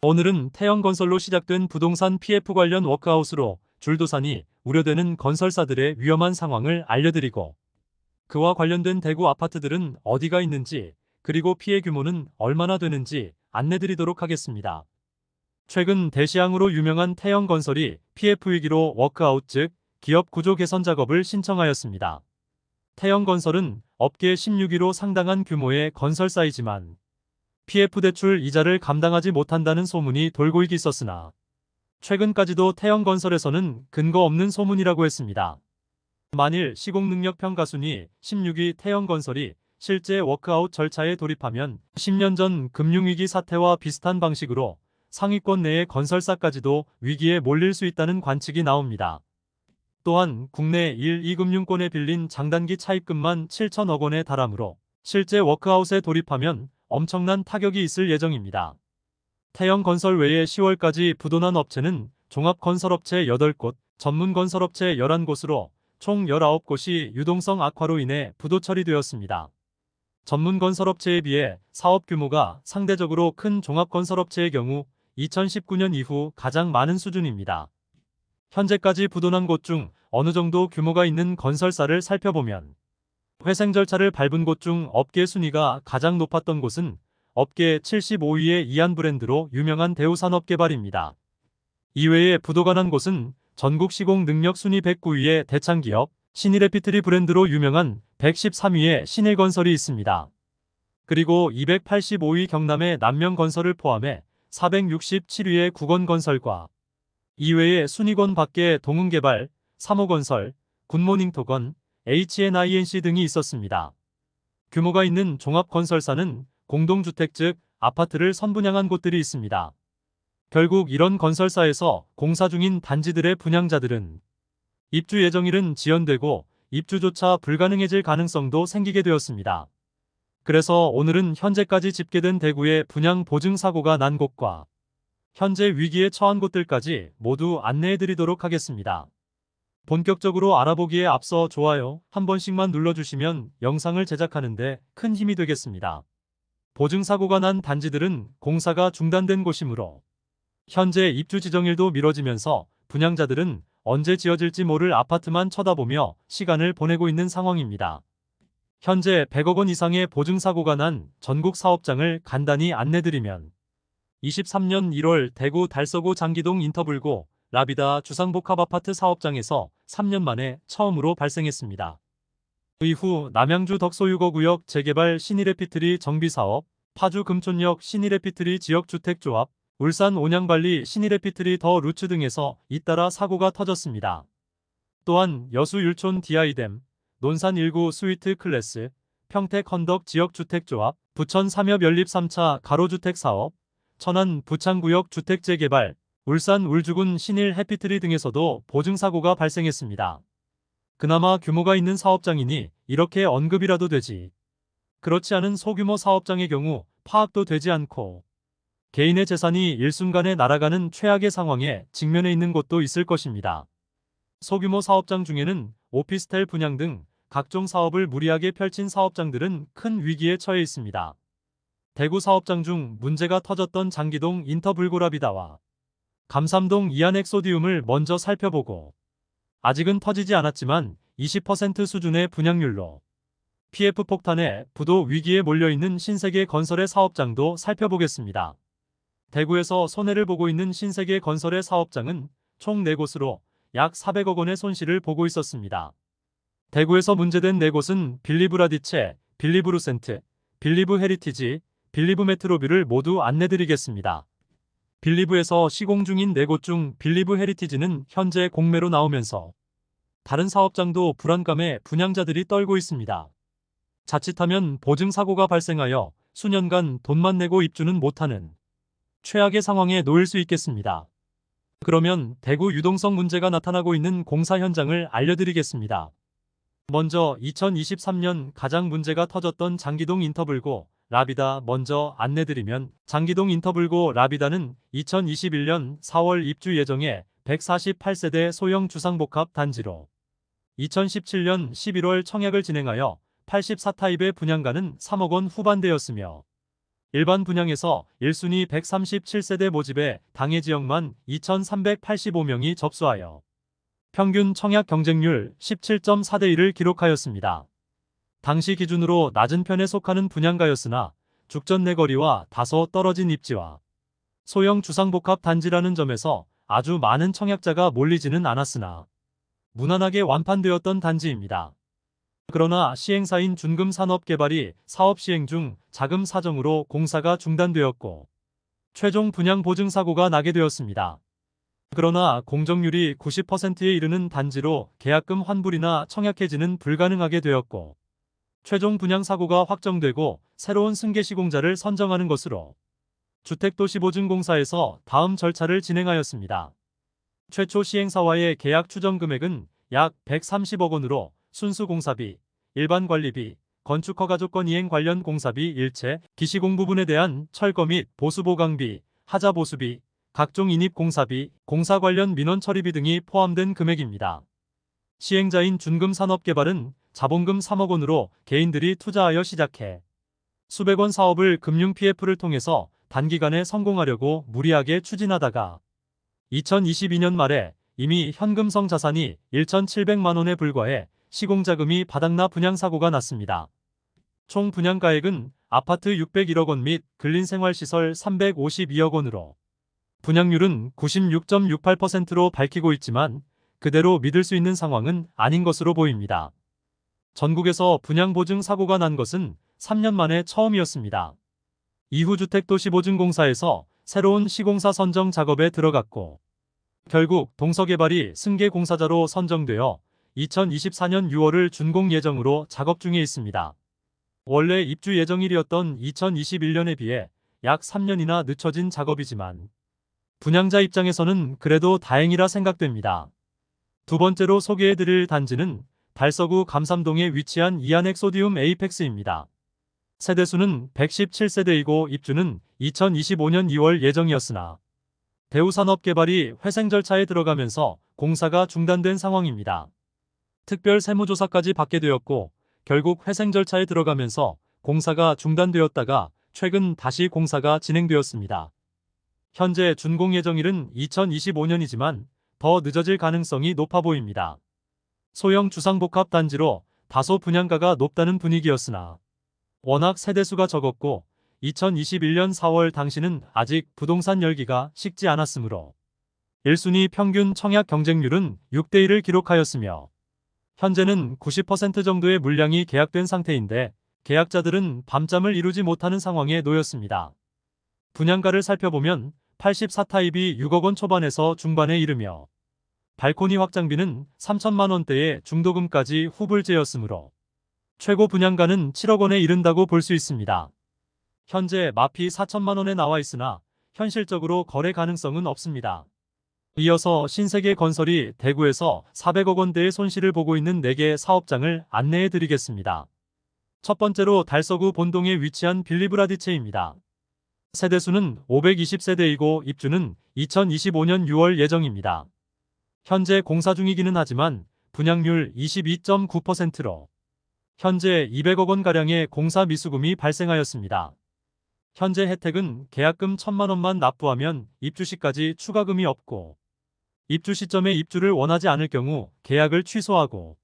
오늘은 태형건설로 시작된 부동산 PF 관련 워크아웃으로 줄도산이 우려되는 건설사들의 위험한 상황을 알려드리고, 그와 관련된 대구 아파트들은 어디가 있는지, 그리고 피해 규모는 얼마나 되는지 안내드리도록 하겠습니다. 최근 대시항으로 유명한 태형건설이 PF 위기로 워크아웃, 즉 기업 구조 개선 작업을 신청하였습니다. 태형건설은 업계 16위로 상당한 규모의 건설사이지만 PF 대출 이자를 감당하지 못한다는 소문이 돌고 있었으나, 최근까지도 태형건설에서는 근거 없는 소문이라고 했습니다. 만일 시공능력 평가 순위 16위 태형건설이 실제 워크아웃 절차에 돌입하면 10년 전 금융위기 사태와 비슷한 방식으로 상위권 내의 건설사까지도 위기에 몰릴 수 있다는 관측이 나옵니다. 또한 국내 1, 2금융권에 빌린 장단기 차입금만 7천억 원에 달하므로 실제 워크아웃에 돌입하면 엄청난 타격이 있을 예정입니다. 태형건설 외에 10월까지 부도난 업체는 종합건설업체 8곳, 전문건설업체 11곳으로 총 19곳이 유동성 악화로 인해 부도 처리되었습니다. 전문건설업체에 비해 사업 규모가 상대적으로 큰 종합건설업체의 경우 2019년 이후 가장 많은 수준입니다. 현재까지 부도난 곳 중 어느 정도 규모가 있는 건설사를 살펴보면, 회생 절차를 밟은 곳 중 업계 순위가 가장 높았던 곳은 업계 75위의 이한브랜드로 유명한 대우산업개발입니다. 이외에 부도가 난 곳은 전국 시공 능력 순위 109위의 대창기업, 신일에피트리 브랜드로 유명한 113위의 신일건설이 있습니다. 그리고 285위 경남의 남명건설을 포함해 467위의 국원건설과 이외에 순위권 밖에 동흥개발, 3호건설, 굿모닝토건, HNINC 등이 있었습니다. 규모가 있는 종합건설사는 공동주택 즉 아파트를 선분양한 곳들이 있습니다. 결국 이런 건설사에서 공사 중인 단지들의 분양자들은 입주 예정일은 지연되고 입주조차 불가능해질 가능성도 생기게 되었습니다. 그래서 오늘은 현재까지 집계된 대구의 분양 보증 사고가 난 곳과 현재 위기에 처한 곳들까지 모두 안내해드리도록 하겠습니다. 본격적으로 알아보기에 앞서 좋아요 한 번씩만 눌러주시면 영상을 제작하는데 큰 힘이 되겠습니다. 보증사고가 난 단지들은 공사가 중단된 곳이므로 현재 입주 지정일도 미뤄지면서 분양자들은 언제 지어질지 모를 아파트만 쳐다보며 시간을 보내고 있는 상황입니다. 현재 100억 원 이상의 보증사고가 난 전국 사업장을 간단히 안내드리면, 23년 1월 대구 달서구 장기동 인터불고 라비다 주상복합아파트 사업장에서 3년 만에 처음으로 발생했습니다. 이후 남양주 덕소유거구역 재개발 신일에피트리 정비사업, 파주 금촌역 신일에피트리 지역주택조합, 울산 온양발리 신일에피트리 더 루츠 등에서 잇따라 사고가 터졌습니다. 또한 여수 율촌 디아이댐, 논산 1구 스위트 클래스, 평택 헌덕 지역주택조합, 부천 삼엽 연립 3차 가로주택사업, 천안 부창구역 주택재개발, 울산 울주군 신일 해피트리 등에서도 보증사고가 발생했습니다. 그나마 규모가 있는 사업장이니 이렇게 언급이라도 되지, 그렇지 않은 소규모 사업장의 경우 파악도 되지 않고 개인의 재산이 일순간에 날아가는 최악의 상황에 직면해 있는 곳도 있을 것입니다. 소규모 사업장 중에는 오피스텔 분양 등 각종 사업을 무리하게 펼친 사업장들은 큰 위기에 처해 있습니다. 대구 사업장 중 문제가 터졌던 장기동 인터불고라비다와 감삼동 이안엑소디움을 먼저 살펴보고, 아직은 터지지 않았지만 20% 수준의 분양률로 PF 폭탄에 부도 위기에 몰려있는 신세계 건설의 사업장도 살펴보겠습니다. 대구에서 손해를 보고 있는 신세계 건설의 사업장은 총 4곳으로 약 400억 원의 손실을 보고 있었습니다. 대구에서 문제된 4곳은 빌리브라디체, 빌리브루센트, 빌리브 헤리티지, 빌리브 메트로뷰를 모두 안내드리겠습니다. 빌리브에서 시공 중인 4곳 중 빌리브 헤리티지는 현재 공매로 나오면서 다른 사업장도 불안감에 분양자들이 떨고 있습니다. 자칫하면 보증사고가 발생하여 수년간 돈만 내고 입주는 못하는 최악의 상황에 놓일 수 있겠습니다. 그러면 대구 유동성 문제가 나타나고 있는 공사 현장을 알려드리겠습니다. 먼저 2023년 가장 문제가 터졌던 장기동 인터불고 라비다 먼저 안내드리면, 장기동 인터불고 라비다는 2021년 4월 입주 예정의 148세대 소형 주상복합 단지로 2017년 11월 청약을 진행하여 84타입의 분양가는 3억 원 후반대였으며 일반 분양에서 1순위 137세대 모집에 당해 지역만 2,385명이 접수하여 평균 청약 경쟁률 17.4대 1을 기록하였습니다. 당시 기준으로 낮은 편에 속하는 분양가였으나 죽전 내거리와 다소 떨어진 입지와 소형 주상복합 단지라는 점에서 아주 많은 청약자가 몰리지는 않았으나 무난하게 완판되었던 단지입니다. 그러나 시행사인 준금산업개발이 사업 시행 중 자금 사정으로 공사가 중단되었고 최종 분양 보증 사고가 나게 되었습니다. 그러나 공정률이 90%에 이르는 단지로 계약금 환불이나 청약 해지는 불가능하게 되었고 최종 분양 사고가 확정되고 새로운 승계 시공자를 선정하는 것으로 주택도시보증공사에서 다음 절차를 진행하였습니다. 최초 시행사와의 계약 추정 금액은 약 130억 원으로 순수 공사비, 일반 관리비, 건축허 가조건 이행 관련 공사비 일체, 기시공 부분에 대한 철거 및 보수 보강비, 하자 보수비, 각종 인입 공사비, 공사 관련 민원 처리비 등이 포함된 금액입니다. 시행자인 준금산업개발은 자본금 3억 원으로 개인들이 투자하여 시작해 수백 원 사업을 금융 PF를 통해서 단기간에 성공하려고 무리하게 추진하다가 2022년 말에 이미 현금성 자산이 1,700만 원에 불과해 시공자금이 바닥나 분양사고가 났습니다. 총 분양가액은 아파트 601억 원 및 근린생활시설 352억 원으로 분양률은 96.68%로 밝히고 있지만 그대로 믿을 수 있는 상황은 아닌 것으로 보입니다. 전국에서 분양보증 사고가 난 것은 3년 만에 처음이었습니다. 이후 주택도시보증공사에서 새로운 시공사 선정 작업에 들어갔고 결국 동서개발이 승계공사자로 선정되어 2024년 6월을 준공 예정으로 작업 중에 있습니다. 원래 입주 예정일이었던 2021년에 비해 약 3년이나 늦춰진 작업이지만 분양자 입장에서는 그래도 다행이라 생각됩니다. 두 번째로 소개해드릴 단지는 달서구 감삼동에 위치한 이안엑 소디움 에이펙스입니다. 세대수는 117세대이고 입주는 2025년 2월 예정이었으나 대우산업개발이 회생 절차에 들어가면서 공사가 중단된 상황입니다. 특별 세무조사까지 받게 되었고 결국 회생 절차에 들어가면서 공사가 중단되었다가 최근 다시 공사가 진행되었습니다. 현재 준공 예정일은 2025년이지만 더 늦어질 가능성이 높아 보입니다. 소형 주상복합 단지로 다소 분양가가 높다는 분위기였으나 워낙 세대수가 적었고 2021년 4월 당시는 아직 부동산 열기가 식지 않았으므로 1순위 평균 청약 경쟁률은 6대 1을 기록하였으며 현재는 90% 정도의 물량이 계약된 상태인데 계약자들은 밤잠을 이루지 못하는 상황에 놓였습니다. 분양가를 살펴보면 84타입이 6억 원 초반에서 중반에 이르며 발코니 확장비는 3천만 원대의 중도금까지 후불제였으므로 최고 분양가는 7억 원에 이른다고 볼 수 있습니다. 현재 마피 4천만 원에 나와 있으나 현실적으로 거래 가능성은 없습니다. 이어서 신세계건설이 대구에서 400억 원대의 손실을 보고 있는 4개 사업장을 안내해 드리겠습니다. 첫 번째로 달서구 본동에 위치한 빌리브라디체입니다. 세대수는 520세대이고 입주는 2025년 6월 예정입니다. 현재 공사 중이기는 하지만 분양률 22.9%로 현재 200억 원가량의 공사 미수금이 발생하였습니다. 현재 혜택은 계약금 1,000만 원만 납부하면 입주 시까지 추가금이 없고 입주 시점에 입주를 원하지 않을 경우 계약을 취소하고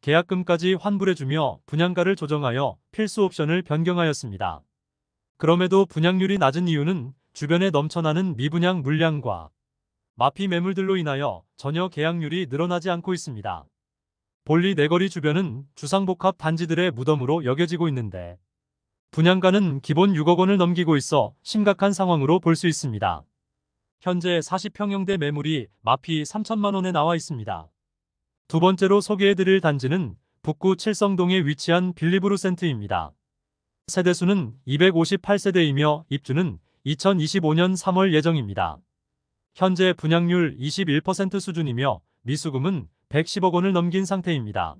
계약금까지 환불해주며 분양가를 조정하여 필수 옵션을 변경하였습니다. 그럼에도 분양률이 낮은 이유는 주변에 넘쳐나는 미분양 물량과 마피 매물들로 인하여 전혀 계약률이 늘어나지 않고 있습니다. 볼리 내거리 주변은 주상복합 단지들의 무덤으로 여겨지고 있는데 분양가는 기본 6억 원을 넘기고 있어 심각한 상황으로 볼 수 있습니다. 현재 40평형대 매물이 마피 3천만 원에 나와 있습니다. 두 번째로 소개해드릴 단지는 북구 칠성동에 위치한 빌리브루센트입니다. 세대수는 258세대이며 입주는 2025년 3월 예정입니다. 현재 분양률 21% 수준이며 미수금은 110억 원을 넘긴 상태입니다.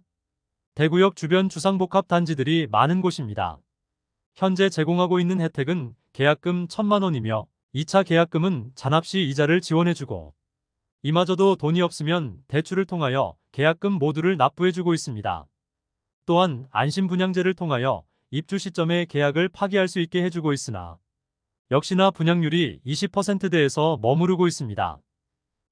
대구역 주변 주상복합 단지들이 많은 곳입니다. 현재 제공하고 있는 혜택은 계약금 1,000만 원이며 2차 계약금은 잔압시 이자를 지원해주고 이마저도 돈이 없으면 대출을 통하여 계약금 모두를 납부해주고 있습니다. 또한 안심분양제를 통하여 입주 시점에 계약을 파기할 수 있게 해주고 있으나 역시나 분양률이 20%대에서 머무르고 있습니다.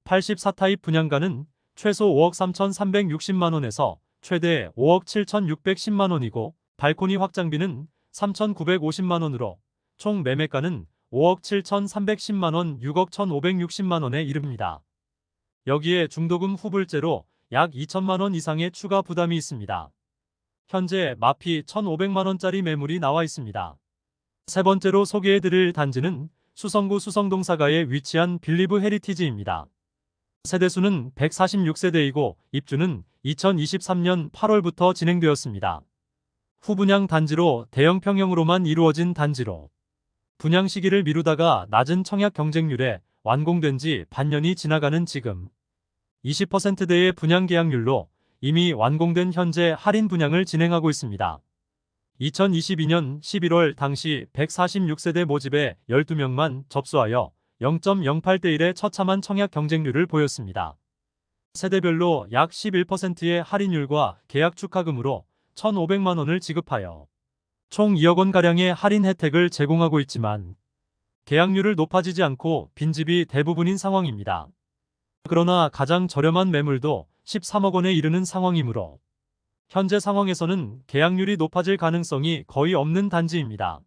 84타입 분양가는 최소 5억 3,360만원에서 최대 5억 7,610만원이고 발코니 확장비는 3,950만원으로 총 매매가는 5억 7,310만원, 6억 1,560만원에 이릅니다. 여기에 중도금 후불제로 약 2천만원 이상의 추가 부담이 있습니다. 현재 마피 1,500만원짜리 매물이 나와 있습니다. 세 번째로 소개해드릴 단지는 수성구 수성동 사가에 위치한 빌리브 헤리티지입니다. 세대수는 146세대이고 입주는 2023년 8월부터 진행되었습니다. 후분양 단지로 대형 평형으로만 이루어진 단지로 분양 시기를 미루다가 낮은 청약 경쟁률에 완공된 지 반년이 지나가는 지금 20%대의 분양 계약률로 이미 완공된 현재 할인 분양을 진행하고 있습니다. 2022년 11월 당시 146세대 모집에 12명만 접수하여 0.08대 1의 처참한 청약 경쟁률을 보였습니다. 세대별로 약 11%의 할인율과 계약 축하금으로 1,500만 원을 지급하여 총 2억 원가량의 할인 혜택을 제공하고 있지만 계약률을 높아지지 않고 빈집이 대부분인 상황입니다. 그러나 가장 저렴한 매물도 13억 원에 이르는 상황이므로 현재 상황에서는 계약률이 높아질 가능성이 거의 없는 단지입니다.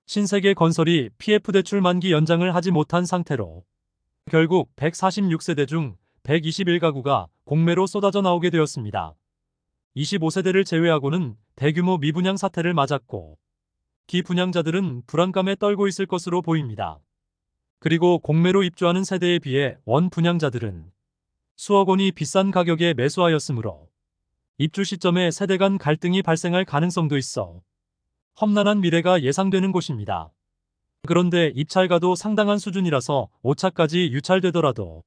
신세계 건설이 PF 대출 만기 연장을 하지 못한 상태로 결국 146세대 중 121가구가 공매로 쏟아져 나오게 되었습니다. 25세대를 제외하고는 대규모 미분양 사태를 맞았고 기분양자들은 불안감에 떨고 있을 것으로 보입니다. 그리고 공매로 입주하는 세대에 비해 원 분양자들은 수억 원이 비싼 가격에 매수하였으므로 입주 시점에 세대 간 갈등이 발생할 가능성도 있어 험난한 미래가 예상되는 곳입니다. 그런데 입찰가도 상당한 수준이라서 5차까지 유찰되더라도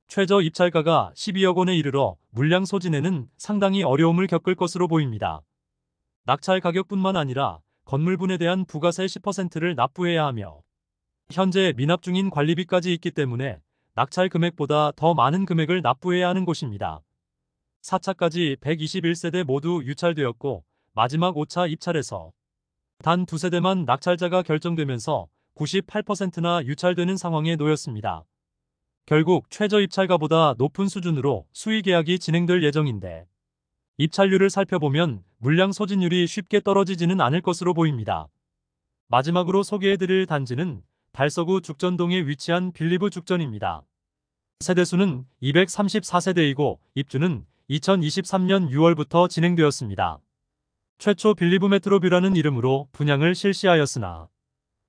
최저 입찰가가 12억 원에 이르러 물량 소진에는 상당히 어려움을 겪을 것으로 보입니다. 낙찰 가격뿐만 아니라 건물분에 대한 부가세 10%를 납부해야 하며 현재 미납 중인 관리비까지 있기 때문에 낙찰 금액보다 더 많은 금액을 납부해야 하는 곳입니다. 4차까지 121세대 모두 유찰되었고 마지막 5차 입찰에서 단 2세대만 낙찰자가 결정되면서 98%나 유찰되는 상황에 놓였습니다. 결국 최저 입찰가보다 높은 수준으로 수의 계약이 진행될 예정인데 입찰률을 살펴보면 물량 소진율이 쉽게 떨어지지는 않을 것으로 보입니다. 마지막으로 소개해드릴 단지는 달서구 죽전동에 위치한 빌리브 죽전입니다. 세대수는 234세대이고 입주는 2023년 6월부터 진행되었습니다. 최초 빌리브 메트로뷰라는 이름으로 분양을 실시하였으나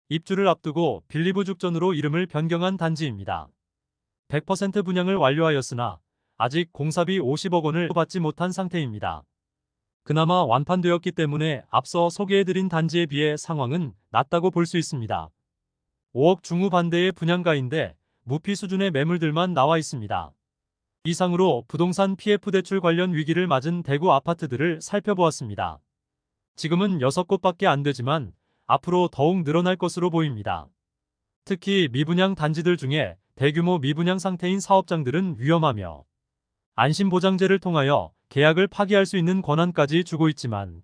입주를 앞두고 빌리브 죽전으로 이름을 변경한 단지입니다. 100% 분양을 완료하였으나 아직 공사비 50억 원을 받지 못한 상태입니다. 그나마 완판되었기 때문에 앞서 소개해드린 단지에 비해 상황은 낫다고 볼 수 있습니다. 5억 중후반대의 분양가인데 무피 수준의 매물들만 나와 있습니다. 이상으로 부동산 PF 대출 관련 위기를 맞은 대구 아파트들을 살펴보았습니다. 지금은 6곳밖에 안 되지만 앞으로 더욱 늘어날 것으로 보입니다. 특히 미분양 단지들 중에 대규모 미분양 상태인 사업장들은 위험하며 안심보장제를 통하여 계약을 파기할 수 있는 권한까지 주고 있지만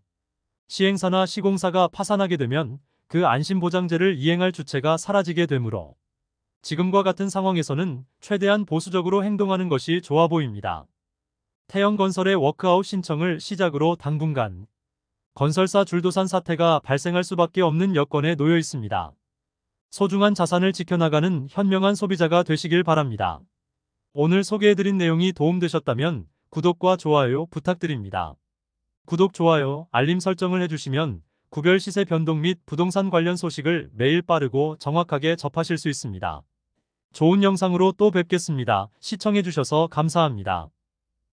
시행사나 시공사가 파산하게 되면 그 안심보장제를 이행할 주체가 사라지게 되므로 지금과 같은 상황에서는 최대한 보수적으로 행동하는 것이 좋아 보입니다. 태영건설의 워크아웃 신청을 시작으로 당분간 건설사 줄도산 사태가 발생할 수밖에 없는 여건에 놓여 있습니다. 소중한 자산을 지켜나가는 현명한 소비자가 되시길 바랍니다. 오늘 소개해드린 내용이 도움되셨다면 구독과 좋아요 부탁드립니다. 구독, 좋아요, 알림 설정을 해주시면 구별 시세 변동 및 부동산 관련 소식을 매일 빠르고 정확하게 접하실 수 있습니다. 좋은 영상으로 또 뵙겠습니다. 시청해주셔서 감사합니다.